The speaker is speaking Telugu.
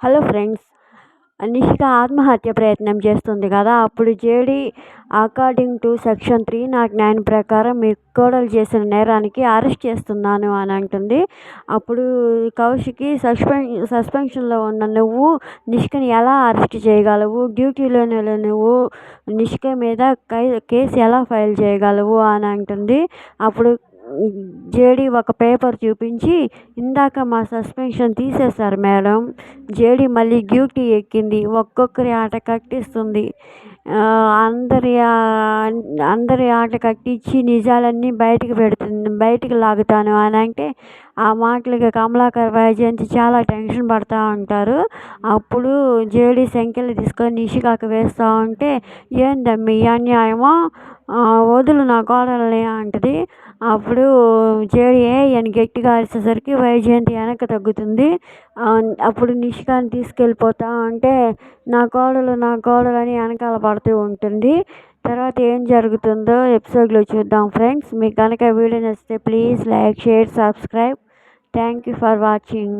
హలో ఫ్రెండ్స్, నిషిక ఆత్మహత్య ప్రయత్నం చేస్తుంది కదా. అప్పుడు జేడీ అకార్డింగ్ టు సెక్షన్ 309 ప్రకారం మీ కోడలు చేసిన నేరానికి అరెస్ట్ చేస్తున్నాను అని అంటుంది. అప్పుడు కౌశికి సస్పెన్షన్లో ఉన్న నువ్వు నిషికని ఎలా అరెస్ట్ చేయగలవు, డ్యూటీలోనే నువ్వు నిషిక మీద కేసు ఎలా ఫైల్ చేయగలవు అని అంటుంది. అప్పుడు జేడీ ఒక పేపర్ చూపించి, ఇందాక మా సస్పెన్షన్ తీసేశారు మేడం, జేడీ మళ్ళీ డ్యూటీ ఎక్కింది, ఒక్కొక్కరి ఆట కట్టిస్తుంది, అందరి ఆట కట్టించి నిజాలన్నీ బయటికి లాగుతాను అని అంటే, ఆ మాటలకి కమలాకర్ వైజయంతి చాలా టెన్షన్ పడుతూ ఉంటారు. అప్పుడు జేడీ సంఖ్యలు తీసుకొని నిషికాకి వేస్తూ ఉంటే, ఏందమ్మీ అన్యాయమో, వదులు నా కోడల్ని అంటది. అప్పుడు జేడీ అని గట్టిగా అరిచేసరికి వైజయంతి వెనక్కి తగ్గుతుంది. అప్పుడు నిషికాని తీసుకెళ్ళిపోతా ఉంటే, నా కోడలు అని వెనకాల పడుతూ ఉంటుంది. తర్వాత ఏం జరుగుతుందో ఎపిసోడ్లో చూద్దాం ఫ్రెండ్స్. మీకు కనుక వీడియో నచ్చితే please like, share, subscribe. Thank you for watching.